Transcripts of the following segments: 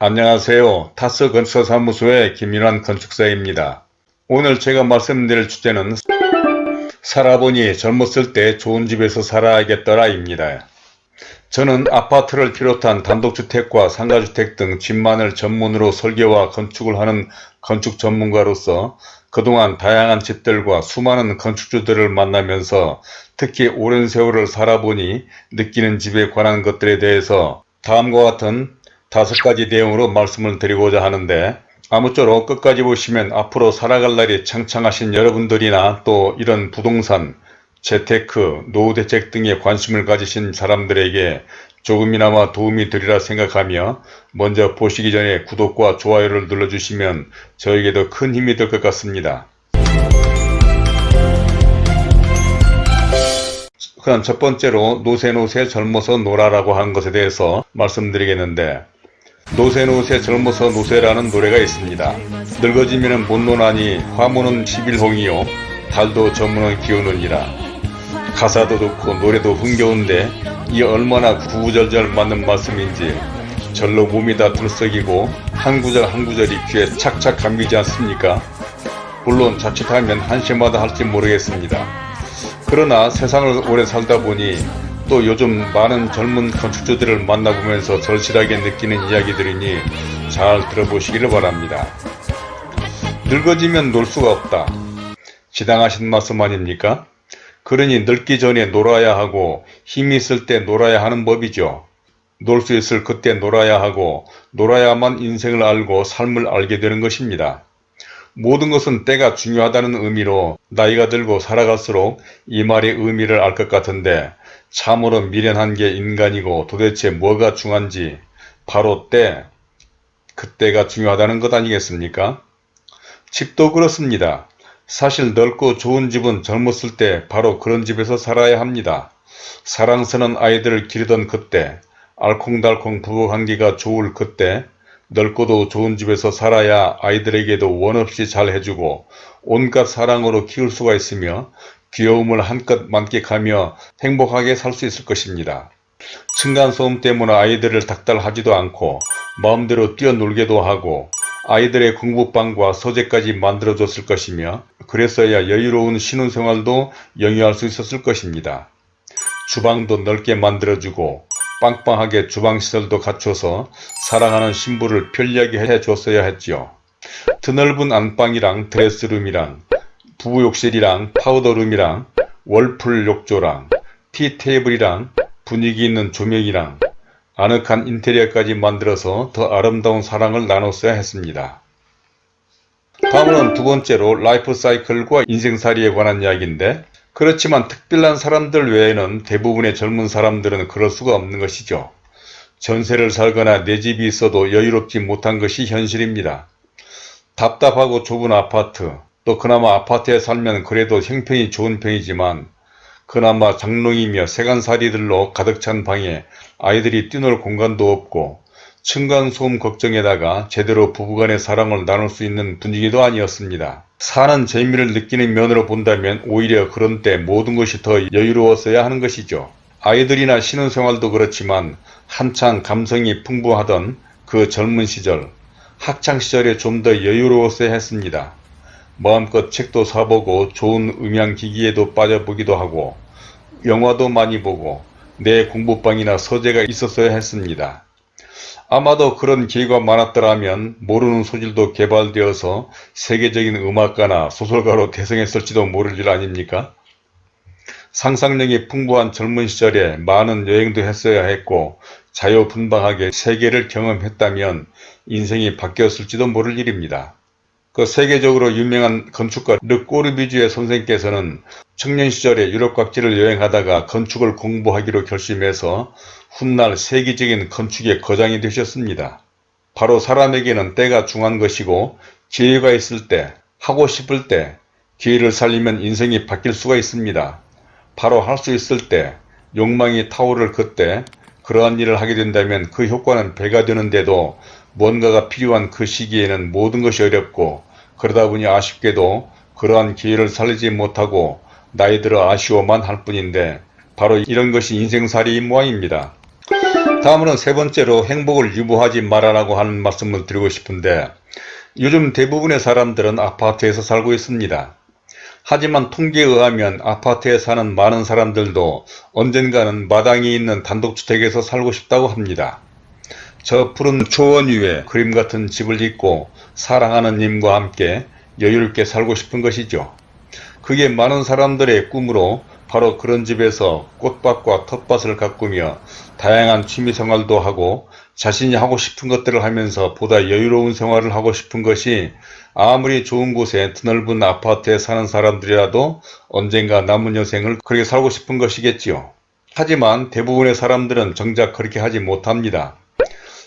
안녕하세요. 타스 건축사무소의 김윤환 건축사입니다. 오늘 제가 말씀드릴 주제는 살아보니 젊었을 때 좋은 집에서 살아야겠더라입니다. 저는 아파트를 비롯한 단독주택과 상가주택 등 집만을 전문으로 설계와 건축을 하는 건축 전문가로서 그동안 다양한 집들과 수많은 건축주들을 만나면서 특히 오랜 세월을 살아보니 느끼는 집에 관한 것들에 대해서 다음과 같은 5가지 내용으로 말씀을 드리고자 하는데, 아무쪼록 끝까지 보시면 앞으로 살아갈 날이 창창하신 여러분들이나 또 이런 부동산, 재테크, 노후대책 등에 관심을 가지신 사람들에게 조금이나마 도움이 되리라 생각하며 먼저 보시기 전에 구독과 좋아요를 눌러주시면 저에게도 큰 힘이 될 것 같습니다. 그럼 첫 번째로 노세 젊어서 놀아라고 하는 것에 대해서 말씀드리겠는데, 노세 젊어서 노세라는 노래가 있습니다. 늙어지면 못 노나니 화무는 11홍이요 달도 저무는 기우느니라. 가사도 좋고 노래도 흥겨운데 이 얼마나 구구절절 맞는 말씀인지 절로 몸이 다 들썩이고 한 구절 한 구절이 귀에 착착 감기지 않습니까? 물론 자칫하면 한시마다 할지 모르겠습니다. 그러나 세상을 오래 살다 보니 또 요즘 많은 젊은 건축주들을 만나보면서 절실하게 느끼는 이야기들이니 잘 들어보시기를 바랍니다. 늙어지면 놀 수가 없다. 지당하신 말씀 아닙니까? 그러니 늙기 전에 놀아야 하고 힘이 있을 때 놀아야 하는 법이죠. 놀 수 있을 그때 놀아야 하고 놀아야만 인생을 알고 삶을 알게 되는 것입니다. 모든 것은 때가 중요하다는 의미로 나이가 들고 살아갈수록 이 말의 의미를 알 것 같은데, 참으로 미련한 게 인간이고 도대체 뭐가 중요한지 바로 그때가 중요하다는 것 아니겠습니까? 집도 그렇습니다. 사실 넓고 좋은 집은 젊었을 때 바로 그런 집에서 살아야 합니다. 사랑스러운 아이들을 기르던 그때, 알콩달콩 부부관계가 좋을 그때, 넓고도 좋은 집에서 살아야 아이들에게도 원없이 잘 해주고 온갖 사랑으로 키울 수가 있으며 귀여움을 한껏 만끽하며 행복하게 살 수 있을 것입니다. 층간소음 때문에 아이들을 닥달하지도 않고 마음대로 뛰어놀게도 하고 아이들의 공부방과 서재까지 만들어줬을 것이며, 그랬어야 여유로운 신혼생활도 영위할 수 있었을 것입니다. 주방도 넓게 만들어주고 빵빵하게 주방시설도 갖춰서 사랑하는 신부를 편리하게 해줬어야 했지요. 드넓은 안방이랑 드레스룸이랑 부부욕실이랑 파우더룸이랑 월풀 욕조랑 티테이블이랑 분위기 있는 조명이랑 아늑한 인테리어까지 만들어서 더 아름다운 사랑을 나눴어야 했습니다. 다음은 두 번째로 라이프 사이클과 인생살이에 관한 이야기인데, 그렇지만 특별한 사람들 외에는 대부분의 젊은 사람들은 그럴 수가 없는 것이죠. 전세를 살거나 내 집이 있어도 여유롭지 못한 것이 현실입니다. 답답하고 좁은 아파트, 또 그나마 아파트에 살면 그래도 형편이 좋은 편이지만 그나마 장롱이며 세간살이들로 가득 찬 방에 아이들이 뛰놀 공간도 없고 층간소음 걱정에다가 제대로 부부간의 사랑을 나눌 수 있는 분위기도 아니었습니다. 사는 재미를 느끼는 면으로 본다면 오히려 그런 때 모든 것이 더 여유로웠어야 하는 것이죠. 아이들이나 신혼생활도 그렇지만 한창 감성이 풍부하던 그 젊은 시절, 학창시절에 좀 더 여유로웠어야 했습니다. 마음껏 책도 사보고 좋은 음향기기에도 빠져보기도 하고 영화도 많이 보고 내 공부방이나 서재가 있었어야 했습니다. 아마도 그런 기회가 많았더라면 모르는 소질도 개발되어서 세계적인 음악가나 소설가로 대성했을지도 모를 일 아닙니까? 상상력이 풍부한 젊은 시절에 많은 여행도 했어야 했고 자유분방하게 세계를 경험했다면 인생이 바뀌었을지도 모를 일입니다. 그 세계적으로 유명한 건축가 르 꼬르비주에 선생께서는 청년 시절에 유럽 각지를 여행하다가 건축을 공부하기로 결심해서 훗날 세계적인 건축의 거장이 되셨습니다. 바로 사람에게는 때가 중요한 것이고 기회가 있을 때, 하고 싶을 때 기회를 살리면 인생이 바뀔 수가 있습니다. 바로 할 수 있을 때, 욕망이 타오를 그때 그러한 일을 하게 된다면 그 효과는 배가 되는데도 뭔가가 필요한 그 시기에는 모든 것이 어렵고 그러다 보니 아쉽게도 그러한 기회를 살리지 못하고 나이 들어 아쉬워만 할 뿐인데, 바로 이런 것이 인생살이인 모양입니다. 다음으로는 세 번째로 행복을 유보하지 말아라고 하는 말씀을 드리고 싶은데, 요즘 대부분의 사람들은 아파트에서 살고 있습니다. 하지만 통계에 의하면 아파트에 사는 많은 사람들도 언젠가는 마당이 있는 단독주택에서 살고 싶다고 합니다. 저 푸른 초원 위에 그림 같은 집을 짓고 사랑하는 님과 함께 여유롭게 살고 싶은 것이죠. 그게 많은 사람들의 꿈으로 바로 그런 집에서 꽃밭과 텃밭을 가꾸며 다양한 취미생활도 하고 자신이 하고 싶은 것들을 하면서 보다 여유로운 생활을 하고 싶은 것이 아무리 좋은 곳에 드넓은 아파트에 사는 사람들이라도 언젠가 남은 여생을 그렇게 살고 싶은 것이겠지요. 하지만 대부분의 사람들은 정작 그렇게 하지 못합니다.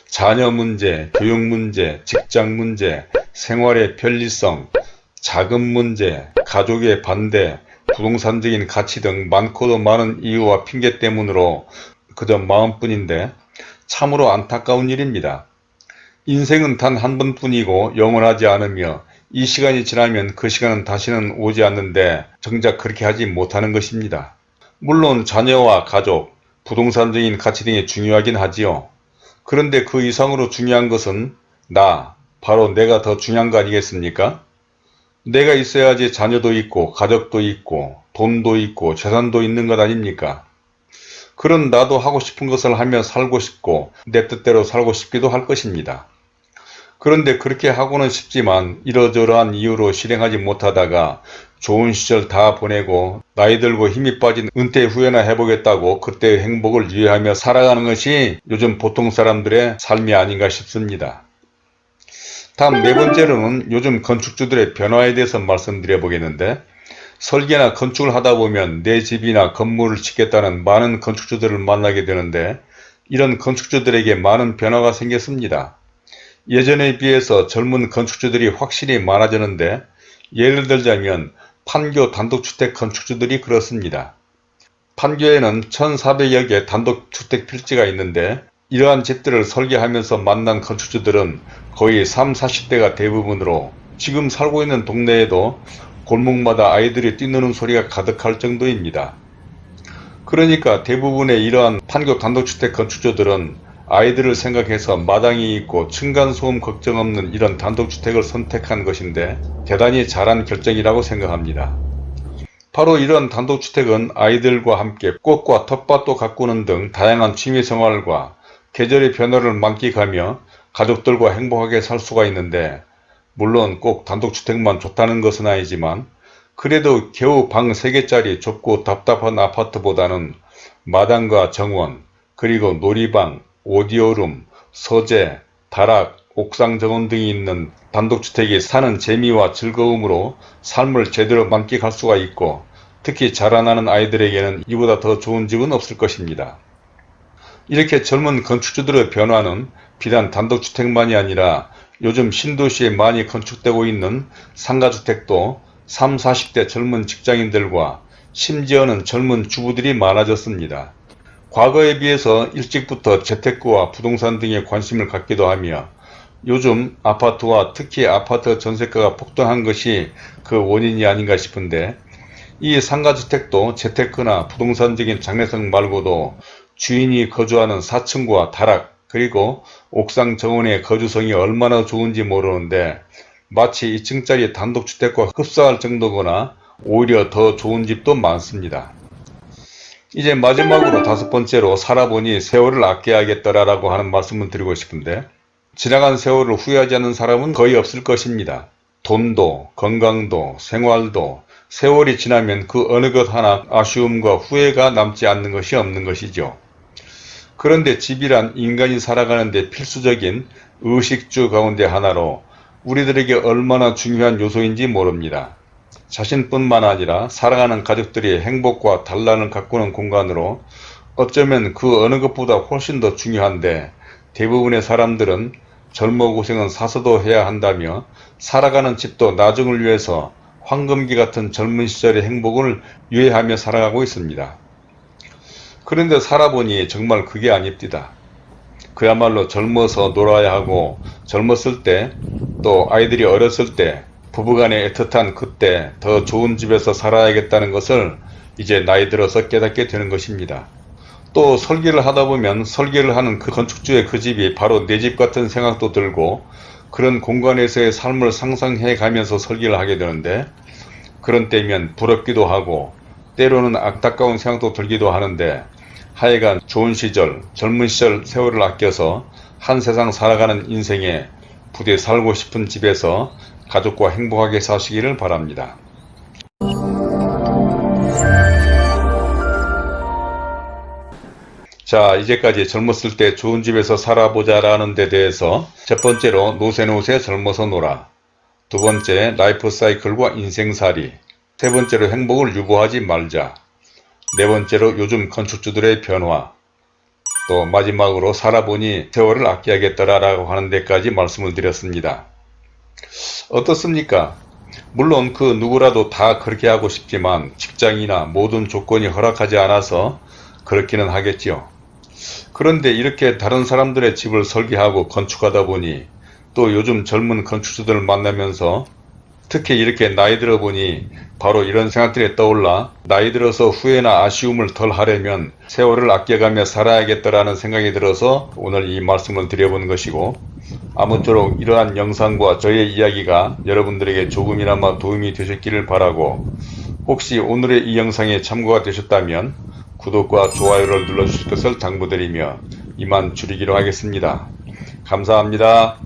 자녀 문제, 교육 문제, 직장 문제, 생활의 편리성, 자금 문제, 가족의 반대, 부동산적인 가치 등 많고도 많은 이유와 핑계 때문으로 그저 마음뿐인데 참으로 안타까운 일입니다. 인생은 단 한 번뿐이고 영원하지 않으며 이 시간이 지나면 그 시간은 다시는 오지 않는데 정작 그렇게 하지 못하는 것입니다. 물론 자녀와 가족, 부동산적인 가치 등이 중요하긴 하지요. 그런데 그 이상으로 중요한 것은 바로 내가 더 중요한 거 아니겠습니까? 내가 있어야지 자녀도 있고 가족도 있고 돈도 있고 재산도 있는 것 아닙니까? 그런 나도 하고 싶은 것을 하며 살고 싶고 내 뜻대로 살고 싶기도 할 것입니다. 그런데 그렇게 하고는 싶지만 이러저러한 이유로 실행하지 못하다가 좋은 시절 다 보내고 나이 들고 힘이 빠진 은퇴 후에나 해보겠다고 그때의 행복을 유예하며 살아가는 것이 요즘 보통 사람들의 삶이 아닌가 싶습니다. 다음 네 번째로는 요즘 건축주들의 변화에 대해서 말씀드려 보겠는데, 설계나 건축을 하다 보면 내 집이나 건물을 짓겠다는 많은 건축주들을 만나게 되는데 이런 건축주들에게 많은 변화가 생겼습니다. 예전에 비해서 젊은 건축주들이 확실히 많아졌는데, 예를 들자면 판교 단독주택 건축주들이 그렇습니다. 판교에는 1,400여 개 단독주택 필지가 있는데 이러한 집들을 설계하면서 만난 건축주들은 거의 30, 40대가 대부분으로 지금 살고 있는 동네에도 골목마다 아이들이 뛰노는 소리가 가득할 정도입니다. 그러니까 대부분의 이러한 판교 단독주택 건축주들은 아이들을 생각해서 마당이 있고 층간소음 걱정 없는 이런 단독주택을 선택한 것인데 대단히 잘한 결정이라고 생각합니다. 바로 이런 단독주택은 아이들과 함께 꽃과 텃밭도 가꾸는 등 다양한 취미생활과 계절의 변화를 만끽하며 가족들과 행복하게 살 수가 있는데, 물론 꼭 단독주택만 좋다는 것은 아니지만 그래도 겨우 방 3개짜리 좁고 답답한 아파트보다는 마당과 정원, 그리고 놀이방, 오디오룸, 서재, 다락, 옥상 정원 등이 있는 단독주택이 사는 재미와 즐거움으로 삶을 제대로 만끽할 수가 있고, 특히 자라나는 아이들에게는 이보다 더 좋은 집은 없을 것입니다. 이렇게 젊은 건축주들의 변화는 비단 단독주택만이 아니라 요즘 신도시에 많이 건축되고 있는 상가주택도 30, 40대 젊은 직장인들과 심지어는 젊은 주부들이 많아졌습니다. 과거에 비해서 일찍부터 재테크와 부동산 등에 관심을 갖기도 하며 요즘 아파트와 특히 아파트 전세가가 폭등한 것이 그 원인이 아닌가 싶은데, 이 상가주택도 재테크나 부동산적인 장래성 말고도 주인이 거주하는 4층과 다락 그리고 옥상 정원의 거주성이 얼마나 좋은지 모르는데 마치 2층짜리 단독주택과 흡사할 정도거나 오히려 더 좋은 집도 많습니다. 이제 마지막으로 5번째로 살아보니 세월을 아껴야겠더라라고 하는 말씀을 드리고 싶은데, 지나간 세월을 후회하지 않는 사람은 거의 없을 것입니다. 돈도 건강도 생활도 세월이 지나면 그 어느 것 하나 아쉬움과 후회가 남지 않는 것이 없는 것이죠. 그런데 집이란 인간이 살아가는데 필수적인 의식주 가운데 하나로 우리들에게 얼마나 중요한 요소인지 모릅니다. 자신뿐만 아니라 사랑하는 가족들이 행복과 단란을 가꾸는 공간으로 어쩌면 그 어느 것보다 훨씬 더 중요한데, 대부분의 사람들은 젊어 고생은 사서도 해야 한다며 살아가는 집도 나중을 위해서 황금기 같은 젊은 시절의 행복을 유예하며 살아가고 있습니다. 그런데 살아보니 정말 그게 아닙니다. 그야말로 젊어서 놀아야 하고 젊었을 때 또 아이들이 어렸을 때 부부간의 애틋한 그때 더 좋은 집에서 살아야겠다는 것을 이제 나이 들어서 깨닫게 되는 것입니다. 또 설계를 하다 보면 설계를 하는 그 건축주의 그 집이 바로 내 집 같은 생각도 들고 그런 공간에서의 삶을 상상해 가면서 설계를 하게 되는데 그런 때면 부럽기도 하고 때로는 안타까운 생각도 들기도 하는데 하여간 좋은 시절, 젊은 시절 세월을 아껴서 한 세상 살아가는 인생에 부디 살고 싶은 집에서 가족과 행복하게 사시기를 바랍니다. 자, 이제까지 젊었을 때 좋은 집에서 살아보자 라는 데 대해서 첫 번째로 노세노세 젊어서 놀아, 두 번째 라이프 사이클과 인생살이, 세 번째로 행복을 유보하지 말자, 네 번째로 요즘 건축주들의 변화, 또 마지막으로 살아보니 세월을 아껴야겠더라라고 하는 데까지 말씀을 드렸습니다. 어떻습니까? 물론 그 누구라도 다 그렇게 하고 싶지만 직장이나 모든 조건이 허락하지 않아서 그렇기는 하겠지요. 그런데 이렇게 다른 사람들의 집을 설계하고 건축하다 보니 또 요즘 젊은 건축주들을 만나면서 특히 이렇게 나이 들어 보니 바로 이런 생각들이 떠올라 나이 들어서 후회나 아쉬움을 덜 하려면 세월을 아껴가며 살아야겠다라는 생각이 들어서 오늘 이 말씀을 드려본 것이고, 아무쪼록 이러한 영상과 저의 이야기가 여러분들에게 조금이나마 도움이 되셨기를 바라고, 혹시 오늘의 이 영상에 참고가 되셨다면 구독과 좋아요를 눌러주실 것을 당부드리며 이만 줄이기로 하겠습니다. 감사합니다.